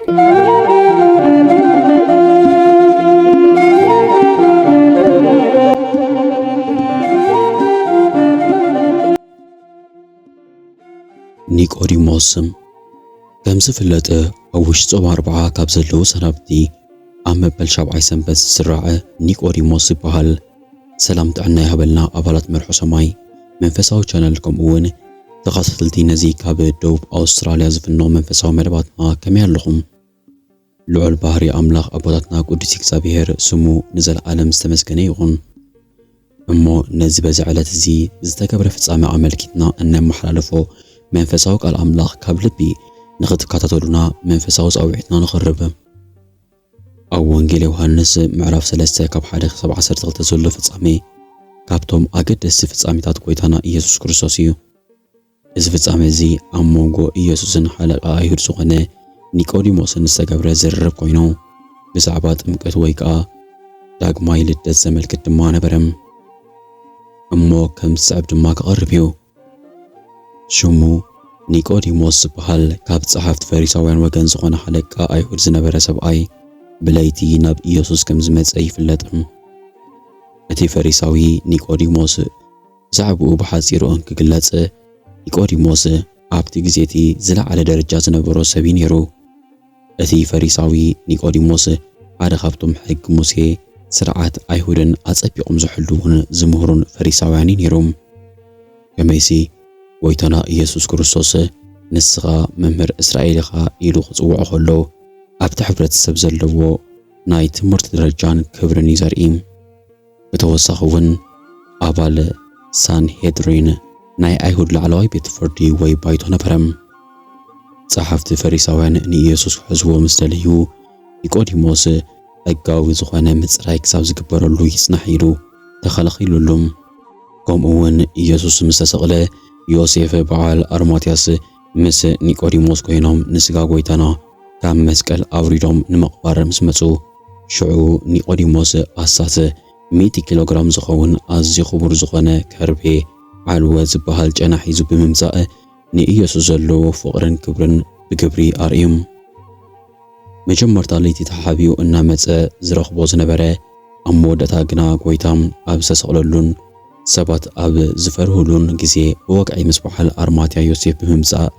ኒቆዲሞስ ከም ዝፍለጥ ኣብ ውሽጢ ጾም 40 ካብ ዘለዉ ሰናብቲ ኣብ መበል 7 ሰንበት ዝስራዕ ኒቆዲሞስ ይበሃል። ሰላም ጥዕና ይሃበልና ኣባላት መርሖ ሰማይ መንፈሳዊ ቻነል ከምኡውን ተኸታተልቲ ነዚ ካብ ደቡብ ኣውስትራልያ ዝፍኖ መንፈሳዊ መደባትና ከመይ ኣለኹም? ልዑል ባህሪ ኣምላኽ ኣቦታትና ቅዱስ እግዚአብሔር ስሙ ንዘለዓለም ዝተመስገነ ይኹን። እሞ ነዚ በዚ ዕለት እዚ ዝተገብረ ፍጻሜ ኣመልኪትና እነመሓላለፎ መንፈሳዊ ቃል ኣምላኽ ካብ ልቢ ንኽትከታተሉና መንፈሳዊ ጻውዒትና ንኸርብ ኣብ ወንጌል ዮሐንስ ምዕራፍ 3 ካብ 1 ክሳብ 12 ዘሎ ፍጻሜ ካብቶም ኣገደስቲ ፍጻሜታት ጎይታና ኢየሱስ ክርስቶስ እዩ። እዚ ፍጻሜ እዚ ኣብ መንጎ ኢየሱስን ሓለቓ ኣይሁድ ዝኾነ ኒቆዲሞስን ዝተገብረ ዝርርብ ኮይኑ ብዛዕባ ጥምቀት ወይ ከዓ ዳግማይ ልደት ዘመልክት ድማ ነበረም። እሞ ከም ዝስዕብ ድማ ክቐርብ እዩ። ሽሙ ኒቆዲሞስ ዝበሃል ካብ ጸሓፍቲ ፈሪሳውያን ወገን ዝኾነ ሓለቃ ኣይሁድ ዝነበረ ሰብኣይ ብለይቲ ናብ ኢየሱስ ከም ዝመጸ ይፍለጥ። እቲ ፈሪሳዊ ኒቆዲሞስ ዛዕብኡ ብሓፂሩ ክግለጽ ኒቆዲሞስ ኣብቲ ግዜቲ ዝለዓለ ደረጃ ዝነበሮ ሰብ ነይሩ። እቲ ፈሪሳዊ ኒቆዲሞስ ሓደ ካብቶም ሕጊ ሙሴ ስርዓት ኣይሁድን ኣጸቢቖም ዝሕልውን ዝምህሩን ፈሪሳውያን ነይሩ። ከመይሲ ጎይታና ኢየሱስ ክርስቶስ ንስኻ መምህር እስራኤል ኢኻ ኢሉ ክጽውዖ ከሎ ኣብቲ ሕብረተሰብ ዘለዎ ናይ ትምህርቲ ደረጃን ክብርን እዩ ዘርኢ። ብተወሳኺ እውን ኣባል ሳንሄድሪን ናይ ኣይሁድ ላዕለዋይ ቤት ፍርዲ ወይ ባይቶ ነበረም። ጸሓፍቲ ፈሪሳውያን ንኢየሱስ ክሕዝዎ ምስ ደልዩ ኒቆዲሞስ ሕጋዊ ዝኾነ ምጽራይ ክሳብ ዝግበረሉ ይጽናሕ ኢሉ ተኸላኺሉሉ። ከምኡውን ኢየሱስ ምስ ተሰቕለ ዮሴፍ በዓል ኣርማትያስ ምስ ኒቆዲሞስ ኮይኖም ንስጋ ጎይታና ካብ መስቀል ኣውሪዶም ንምቕባር ምስ መጹ ሽዑ ኒቆዲሞስ ኣሳት 100 ኪሎግራም ዝኸውን ኣዝዩ ክቡር ዝኾነ ከርቤ ዓልወ ዝበሃል ጨና ሒዙ ብምምጻእ ንኢየሱስ ዘለዎ ፍቕርን ክብርን ብግብሪ ኣርዮም። መጀመርታ ለይቲ ተሓቢኡ እናመጸ ዝረኽቦ ዝነበረ ኣብ መወዳእታ ግና ጎይታ ኣብ ዝተሰቕለሉን ሰባት ኣብ ዝፈርህሉን ግዜ ብወግዒ ምስ በዓል ኣርማትያ ዮሴፍ ብምምጻእ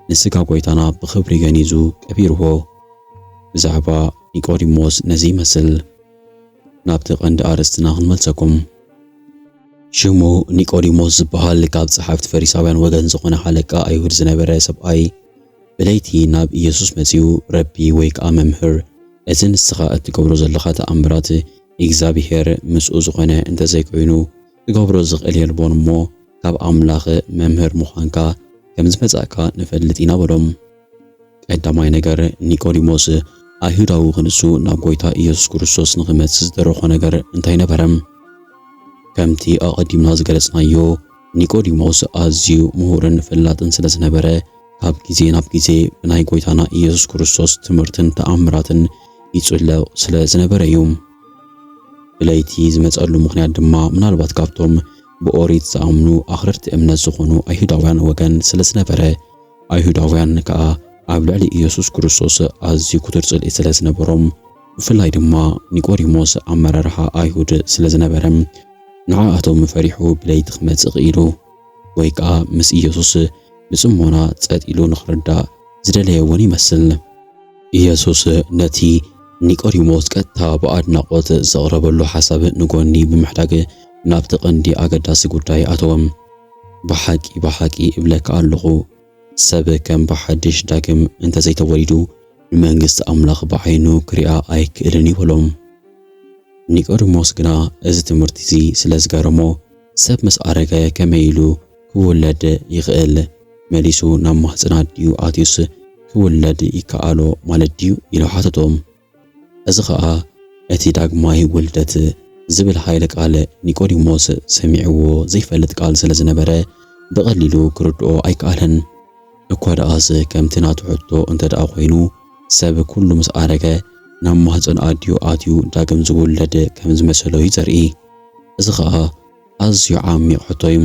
ንስጋ ጎይታና ብኽብሪ ገኒዙ ቀቢርዎ። ብዛዕባ ኒቆዲሞስ ነዚ ይመስል። ናብቲ ቀንዲ ኣርእስትና ክንመልሰኩም። ሽሙ ኒቆዲሞስ ዝበሃል ካብ ጸሓፍቲ ፈሪሳውያን ወገን ዝኾነ ሓለቃ ኣይሁድ ዝነበረ ሰብኣይ ብለይቲ ናብ ኢየሱስ መጺኡ ረቢ ወይ ከዓ መምህር እዚ ንስኻ እትገብሮ ዘለኻ ተኣምራት እግዚኣብሔር ምስኡ ዝኾነ እንተዘይኮይኑ ዝገብሮ ዝኽእል የልቦን እሞ ካብ ኣምላኽ መምህር ምዃንካ ከም ዝመጻእካ ንፈልጥ ኢና በሎም። ቀዳማይ ነገር ኒቆዲሞስ ኣይሁዳዊ ክንሱ ናብ ጎይታ ኢየሱስ ክርስቶስ ንኽመጽእ ዝደረኾ ነገር እንታይ ነበረም? ከምቲ ኣቐዲምና ዝገለጽናዮ ኒቆዲሞስ ኣዝዩ ምሁርን ፍላጥን ስለ ዝነበረ ካብ ግዜ ናብ ግዜ ብናይ ጎይታና ኢየሱስ ክርስቶስ ትምህርትን ተኣምራትን ይጽለቕ ስለ ዝነበረ እዩ። ብለይቲ ዝመጸሉ ምኽንያት ድማ ምናልባት ካብቶም ብኦሪት ዝኣምኑ ኣኽረርቲ እምነት ዝኾኑ ኣይሁዳውያን ወገን ስለ ዝነበረ ኣይሁዳውያን ከዓ ኣብ ልዕሊ ኢየሱስ ክርስቶስ ኣዝዩ ኩቱር ጽልኢ ስለ ዝነበሮም ብፍላይ ድማ ኒቆዲሞስ ኣመራርሓ ኣይሁድ ስለ ዝነበረ ንዓኣቶም ፈሪሑ ብለይቲ ክመጽእ ኢሉ ወይ ከዓ ምስ ኢየሱስ ብጽሞና ጸጥ ኢሉ ንኽርዳእ ዝደለየ እውን ይመስል። ኢየሱስ ነቲ ኒቆዲሞስ ቀጥታ ብኣድናቖት ዘቕረበሉ ሓሳብ ንጎኒ ብምሕዳግ ናብቲ ቀንዲ ኣገዳሲ ጉዳይ ኣተወም። ብሓቂ እብለካ ኣለኹ ሰብ ከም ብሓድሽ ዳግም እንተዘይተወሊዱ ንመንግስቲ ኣምላኽ ብዓይኑ ክሪኣ ኣይክእልን ይበሎም። ኒቆዲሞስ ግና እዚ ትምህርቲ እዚ ስለ ዝገረሞ ሰብ ምስ ኣረገ ከመይ ኢሉ ክውለድ ይኽእል? መሊሱ ናብ ማህፀና ድዩ ኣትዩስ ክውለድ ይከኣሎ ማለት ድዩ ኢሉ ሓተቶም። እዚ ከዓ እቲ ዳግማይ ውልደት ዝብል ኃይለ ቃል ኒቆዲሞስ ሰሚዕዎ ዘይፈልጥ ቃል ስለ ዝነበረ ብቐሊሉ ክርድኦ ኣይከኣለን። እኳ ደኣስ ከምቲ ናቱ ሕቶ እንተደኣ ኮይኑ ሰብ ኩሉ ምስ ኣረገ ናብ ማህፀን ኣትዩ ዳግም ዝውለድ ከም ዝመሰሎ እዩ ዘርኢ። እዚ ከዓ ኣዝዩ ዓሚቕ ሕቶ እዩ።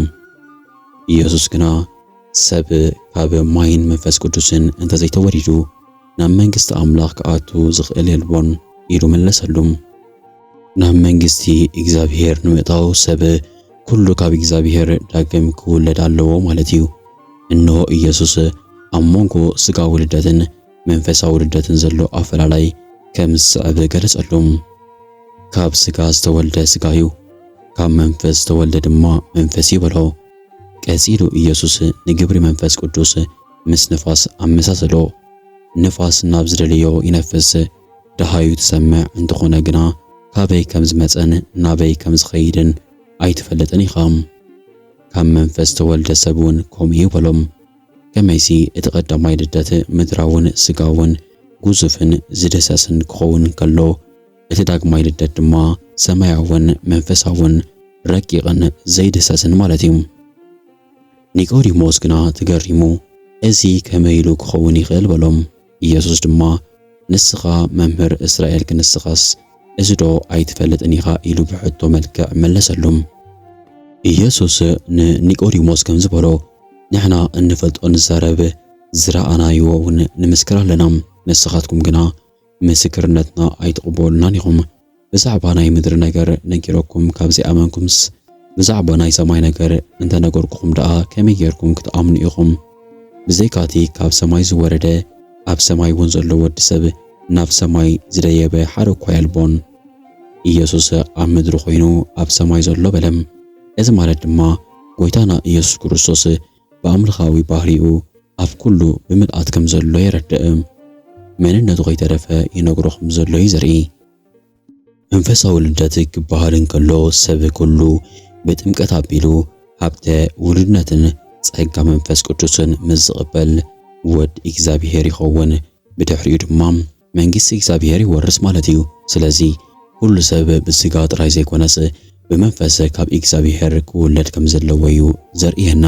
ኢየሱስ ግና ሰብ ካብ ማይን መንፈስ ቅዱስን እንተዘይተወሊዱ ናብ መንግስቲ ኣምላኽ ክኣቱ ዝኽእል የልቦን ኢሉ መለሰሉም። ናብ መንግስቲ እግዚኣብሔር ንምእታው ሰብ ኩሉ ካብ እግዚኣብሔር ዳግም ክውለድ ኣለዎ ማለት እዩ። እነሆ ኢየሱስ ኣብ መንጎ ስጋ ውልደትን መንፈሳዊ ውልደትን ዘሎ ኣፈላላይ ከም ዝስዕብ ገለጸሎም። ካብ ስጋ ዝተወልደ ስጋ እዩ፣ ካብ መንፈስ ዝተወልደ ድማ መንፈስ ይበሎ። ቀጺሉ ኢየሱስ ንግብሪ መንፈስ ቅዱስ ምስ ንፋስ ኣመሳሰሎ። ንፋስ ናብ ዝደልዮ ይነፍስ፣ ደሃዩ ትሰምዕ እንተኾነ ግና ካበይ ከም ዝመጸን ናበይ ከም ዝኸይድን ኣይትፈልጥን ኢኻ። ካብ መንፈስ ዝተወልደ ሰብ እውን ከምኡ ይበሎም። ከመይሲ እቲ ቀዳማይ ልደት ምድራውን ስጋውን ግዙፍን ዝደሰስን ክኸውን ከሎ እቲ ዳግማይ ልደት ድማ ሰማያውን መንፈሳውን ረቂቕን ዘይደሰስን ማለት እዩ። ኒቆዲሞስ ግና ተገሪሙ እዚ ከመይ ኢሉ ክኸውን ይኽእል በሎም። ኢየሱስ ድማ ንስኻ መምህር እስራኤል ክንስኻስ እዚ ዶ ኣይትፈልጥን ኢኻ ኢሉ ብሕቶ መልክዕ መለሰሎም። ኢየሱስ ንኒቆዲሞስ ከም ዝበሎ ንሕና እንፈልጦ ንዛረብ ዝረኣናዮ እውን ንምስክር ኣለና፣ ንስኻትኩም ግና ምስክርነትና ኣይትቕበሉናን ኢኹም። ብዛዕባ ናይ ምድሪ ነገር ነጊረኩም ካብ ዘይኣመንኩምስ ብዛዕባ ናይ ሰማይ ነገር እንተነገርኩኹም ደኣ ከመይ ጌርኩም ክትኣምኑ ኢኹም? ብዘይካቲ ካብ ሰማይ ዝወረደ ኣብ ሰማይ እውን ዘሎ ወዲ ሰብ ናብ ሰማይ ዝደየበ ሓደ እኳ የልቦን። ኢየሱስ ኣብ ምድሪ ኮይኑ ኣብ ሰማይ ዘሎ በለም። እዚ ማለት ድማ ጎይታና ኢየሱስ ክርስቶስ ብኣምልኻዊ ባህሪኡ ኣብ ኩሉ ብምልኣት ከም ዘሎ የረድእ። መንነቱ ከይተረፈ ይነግሮኹም ዘሎ እዩ ዘርኢ። መንፈሳዊ ልደት ክበሃል እንከሎ ሰብ ኩሉ ብጥምቀት ኣቢሉ ሃብተ ውሉድነትን ጸጋ መንፈስ ቅዱስን ምስ ዝቕበል ወድ እግዚኣብሔር ይኸውን። ብድሕሪኡ ድማ መንግስቲ እግዚኣብሔር ይወርስ ማለት እዩ። ስለዚ ኩሉ ሰብ ብስጋ ጥራይ ዘይኮነስ ብመንፈስ ካብ እግዚኣብሔር ክውለድ ከም ዘለዎ እዩ ዘርእየና።